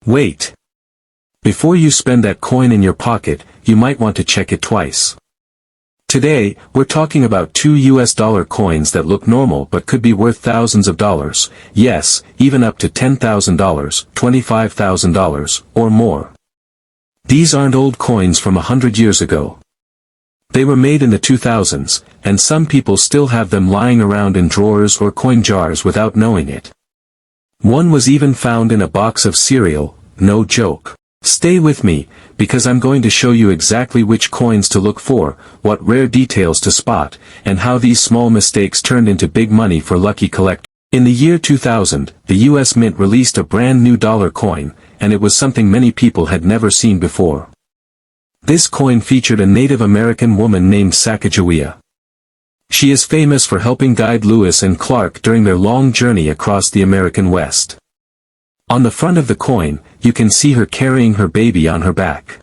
Wait. Before you spend that coin in your pocket, you might want to check it twice. Today, we're talking about two US dollar coins that look normal but could be worth thousands of dollars, yes, even up to $10,000, $25,000, or more. These aren't old coins from 100 years ago. They were made in the 2000s, and some people still have them lying around in drawers or coin jars without knowing it. One was even found in a box of cereal, no joke. Stay with me, because I'm going to show you exactly which coins to look for, what rare details to spot, and how these small mistakes turned into big money for lucky collectors. In the year 2000, the US Mint released a brand new dollar coin, and it was something many people had never seen before. This coin featured a Native American woman named Sacagawea. She is famous for helping guide Lewis and Clark during their long journey across the American West. On the front of the coin, you can see her carrying her baby on her back.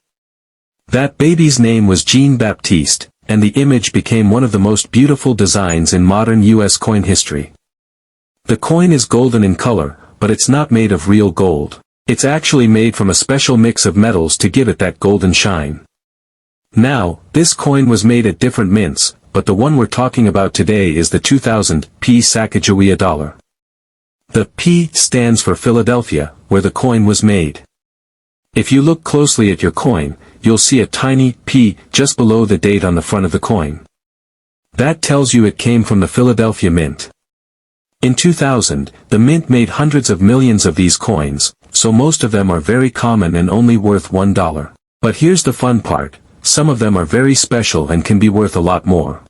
That baby's name was Jean Baptiste, and the image became one of the most beautiful designs in modern US coin history. The coin is golden in color, but it's not made of real gold. It's actually made from a special mix of metals to give it that golden shine. Now, this coin was made at different mints, but the one we're talking about today is the 2000 P Sacagawea Dollar. The P stands for Philadelphia, where the coin was made. If you look closely at your coin, you'll see a tiny P just below the date on the front of the coin. That tells you it came from the Philadelphia Mint. In 2000, the Mint made hundreds of millions of these coins, so most of them are very common and only worth $1. But here's the fun part, some of them are very special and can be worth a lot more.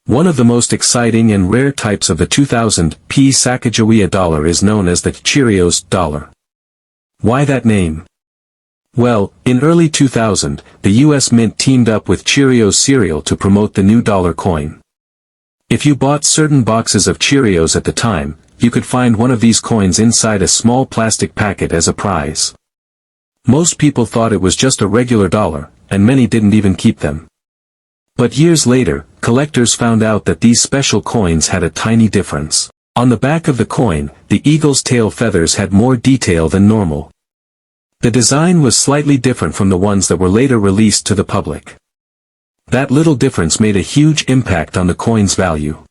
One of the most exciting and rare types of the 2000 P Sacagawea Dollar is known as the Cheerios Dollar. Why that name? Well, in early 2000, the US Mint teamed up with Cheerios cereal to promote the new dollar coin. If you bought certain boxes of Cheerios at the time, you could find one of these coins inside a small plastic packet as a prize. Most people thought it was just a regular dollar, and many didn't even keep them. But years later, collectors found out that these special coins had a tiny difference. On the back of the coin, the eagle's tail feathers had more detail than normal. The design was slightly different from the ones that were later released to the public. That little difference made a huge impact on the coin's value.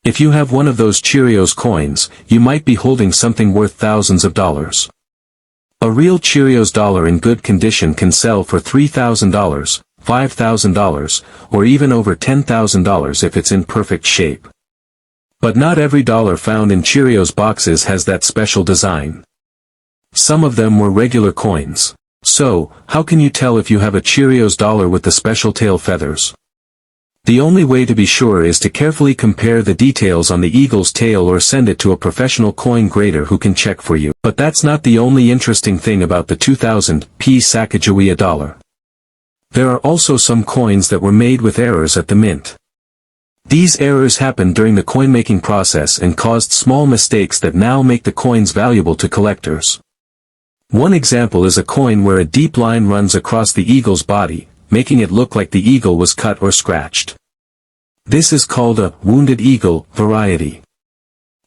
If you have one of those Cheerios coins, you might be holding something worth thousands of dollars. A real Cheerios dollar in good condition can sell for $3,000, $5,000, or even over $10,000 if it's in perfect shape. But not every dollar found in Cheerios boxes has that special design. Some of them were regular coins. So, how can you tell if you have a Cheerios dollar with the special tail feathers? The only way to be sure is to carefully compare the details on the eagle's tail or send it to a professional coin grader who can check for you. But that's not the only interesting thing about the 2000 P Sacagawea Dollar. There are also some coins that were made with errors at the mint. These errors happened during the coin-making process and caused small mistakes that now make the coins valuable to collectors. One example is a coin where a deep line runs across the eagle's body, making it look like the eagle was cut or scratched. This is called a wounded eagle variety.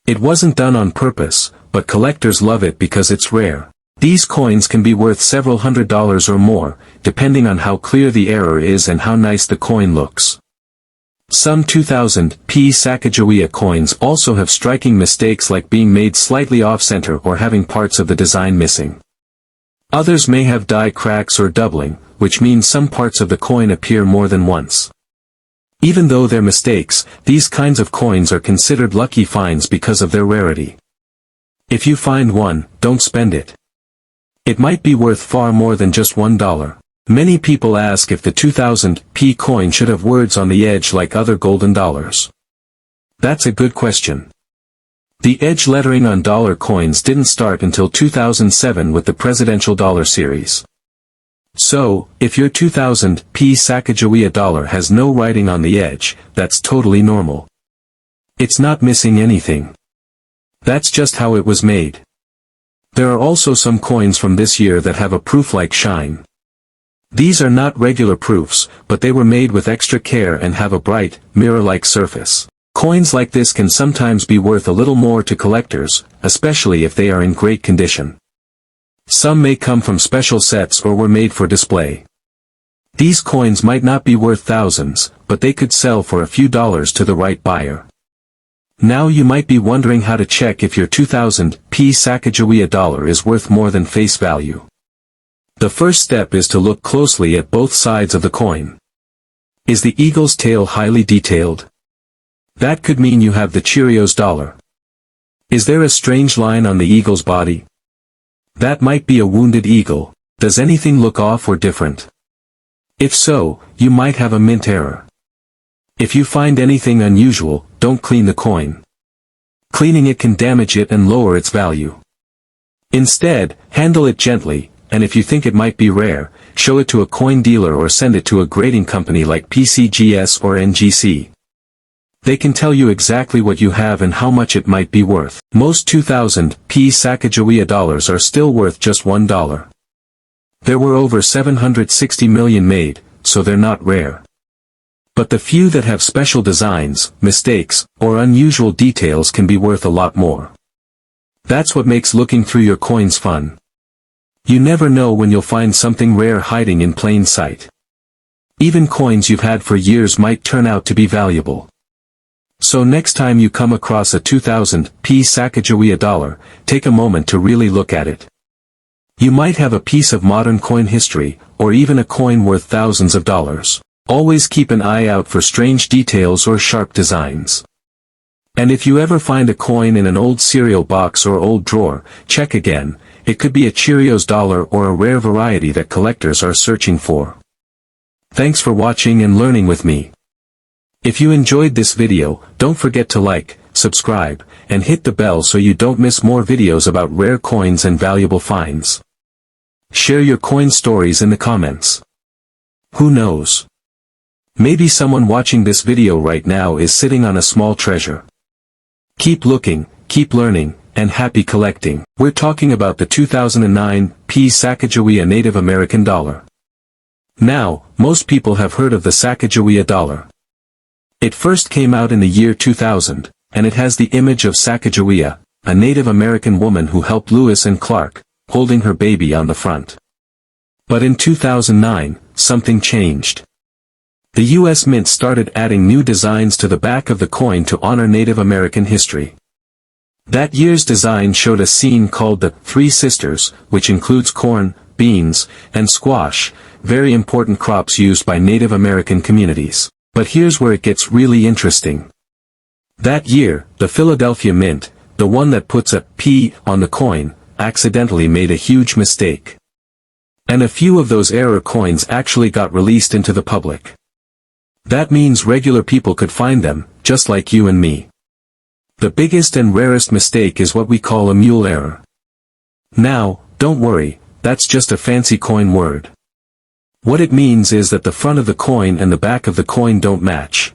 It wasn't done on purpose, but collectors love it because it's rare. These coins can be worth several $100s or more, depending on how clear the error is and how nice the coin looks. Some 2000 P Sacagawea coins also have striking mistakes like being made slightly off-center or having parts of the design missing. Others may have die cracks or doubling, which means some parts of the coin appear more than once. Even though they're mistakes, these kinds of coins are considered lucky finds because of their rarity. If you find one, don't spend it. It might be worth far more than just $1. Many people ask if the 2000 P coin should have words on the edge like other golden dollars. That's a good question. The edge lettering on dollar coins didn't start until 2007 with the Presidential Dollar series. So, if your 2000 P Sacagawea Dollar has no writing on the edge, that's totally normal. It's not missing anything. That's just how it was made. There are also some coins from this year that have a proof-like shine. These are not regular proofs, but they were made with extra care and have a bright, mirror-like surface. Coins like this can sometimes be worth a little more to collectors, especially if they are in great condition. Some may come from special sets or were made for display. These coins might not be worth thousands, but they could sell for a few dollars to the right buyer. Now you might be wondering how to check if your 2000 Sacagawea dollar is worth more than face value. The first step is to look closely at both sides of the coin. Is the eagle's tail highly detailed? That could mean you have the Cheerios dollar. Is there a strange line on the eagle's body? That might be a wounded eagle. Does anything look off or different? If so, you might have a mint error. If you find anything unusual, don't clean the coin. Cleaning it can damage it and lower its value. Instead, handle it gently, and if you think it might be rare, show it to a coin dealer or send it to a grading company like PCGS or NGC. They can tell you exactly what you have and how much it might be worth. Most 2000 Sacagawea dollars are still worth just $1. There were over 760 million made, so they're not rare. But the few that have special designs, mistakes, or unusual details can be worth a lot more. That's what makes looking through your coins fun. You never know when you'll find something rare hiding in plain sight. Even coins you've had for years might turn out to be valuable. So next time you come across a 2000 Sacagawea dollar, take a moment to really look at it. You might have a piece of modern coin history, or even a coin worth thousands of dollars. Always keep an eye out for strange details or sharp designs. And if you ever find a coin in an old cereal box or old drawer, check again. It could be a Cheerios dollar or a rare variety that collectors are searching for. Thanks for watching and learning with me. If you enjoyed this video, don't forget to like, subscribe, and hit the bell so you don't miss more videos about rare coins and valuable finds. Share your coin stories in the comments. Who knows? Maybe someone watching this video right now is sitting on a small treasure. Keep looking, keep learning, and happy collecting. We're talking about the 2009 Sacagawea Native American dollar. Now, most people have heard of the Sacagawea dollar. It first came out in the year 2000, and it has the image of Sacagawea, a Native American woman who helped Lewis and Clark, holding her baby on the front. But in 2009, something changed. The U.S. Mint started adding new designs to the back of the coin to honor Native American history. That year's design showed a scene called the Three Sisters, which includes corn, beans, and squash, very important crops used by Native American communities. But here's where it gets really interesting. That year, the Philadelphia Mint, the one that puts a P on the coin, accidentally made a huge mistake. And a few of those error coins actually got released into the public. That means regular people could find them, just like you and me. The biggest and rarest mistake is what we call a mule error. Now, don't worry, that's just a fancy coin word. What it means is that the front of the coin and the back of the coin don't match.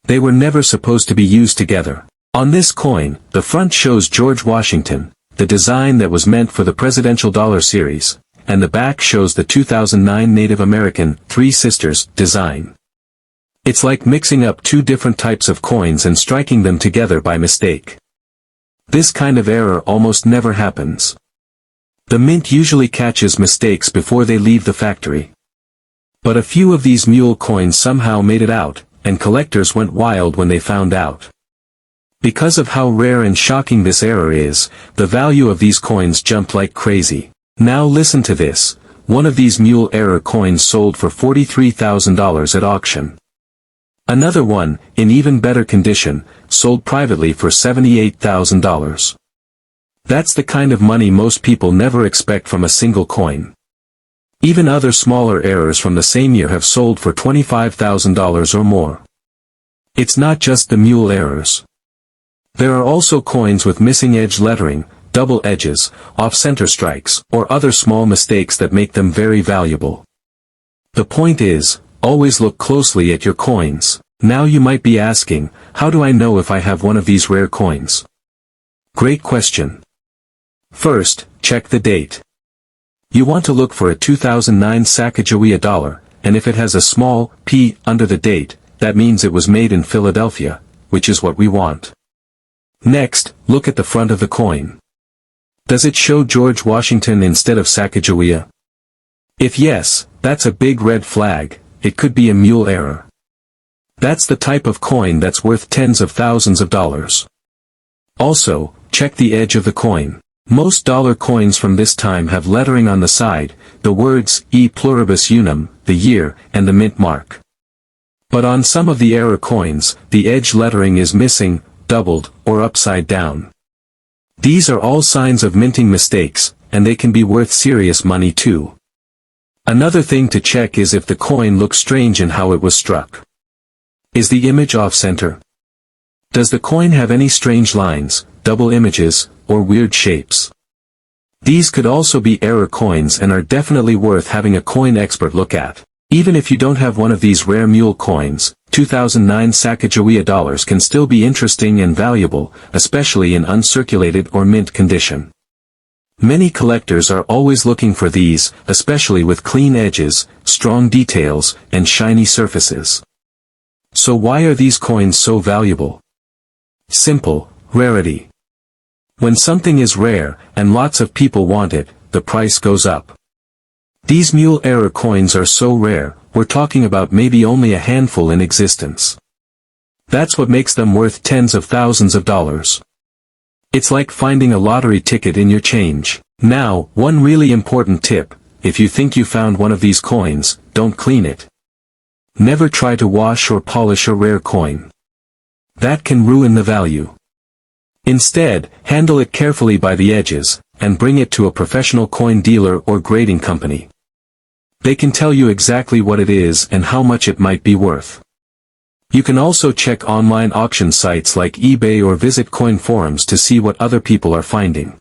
They were never supposed to be used together. On this coin, the front shows George Washington, the design that was meant for the presidential dollar series, and the back shows the 2009 Native American Three Sisters design. It's like mixing up two different types of coins and striking them together by mistake. This kind of error almost never happens. The mint usually catches mistakes before they leave the factory. But a few of these mule coins somehow made it out, and collectors went wild when they found out. Because of how rare and shocking this error is, the value of these coins jumped like crazy. Now listen to this, one of these mule error coins sold for $43,000 at auction. Another one, in even better condition, sold privately for $78,000. That's the kind of money most people never expect from a single coin. Even other smaller errors from the same year have sold for $25,000 or more. It's not just the mule errors. There are also coins with missing edge lettering, double edges, off-center strikes, or other small mistakes that make them very valuable. The point is, always look closely at your coins. Now you might be asking, how do I know if I have one of these rare coins? Great question. First, check the date. You want to look for a 2009 Sacagawea dollar, and if it has a small P under the date, that means it was made in Philadelphia, which is what we want. Next, look at the front of the coin. Does it show George Washington instead of Sacagawea? If yes, that's a big red flag. It could be a mule error. That's the type of coin that's worth tens of thousands of dollars. Also, check the edge of the coin. Most dollar coins from this time have lettering on the side, the words E pluribus unum, the year, and the mint mark. But on some of the error coins, the edge lettering is missing, doubled, or upside down. These are all signs of minting mistakes, and they can be worth serious money too. Another thing to check is if the coin looks strange in how it was struck. Is the image off-center? Does the coin have any strange lines, double images, or weird shapes? These could also be error coins and are definitely worth having a coin expert look at. Even if you don't have one of these rare mule coins, 2009 Sacagawea dollars can still be interesting and valuable, especially in uncirculated or mint condition. Many collectors are always looking for these, especially with clean edges, strong details, and shiny surfaces. So why are these coins so valuable? Simple, rarity. When something is rare, and lots of people want it, the price goes up. These mule error coins are so rare, we're talking about maybe only a handful in existence. That's what makes them worth tens of thousands of dollars. It's like finding a lottery ticket in your change. Now, one really important tip: if you think you found one of these coins, don't clean it. Never try to wash or polish a rare coin. That can ruin the value. Instead, handle it carefully by the edges, and bring it to a professional coin dealer or grading company. They can tell you exactly what it is and how much it might be worth. You can also check online auction sites like eBay or visit coin forums to see what other people are finding.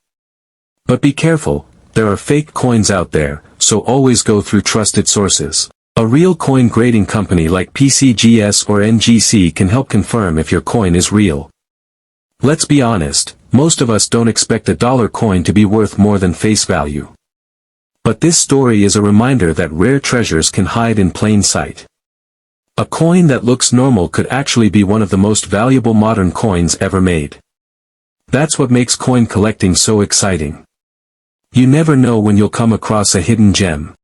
But be careful, there are fake coins out there, so always go through trusted sources. A real coin grading company like PCGS or NGC can help confirm if your coin is real. Let's be honest, most of us don't expect a dollar coin to be worth more than face value. But this story is a reminder that rare treasures can hide in plain sight. A coin that looks normal could actually be one of the most valuable modern coins ever made. That's what makes coin collecting so exciting. You never know when you'll come across a hidden gem.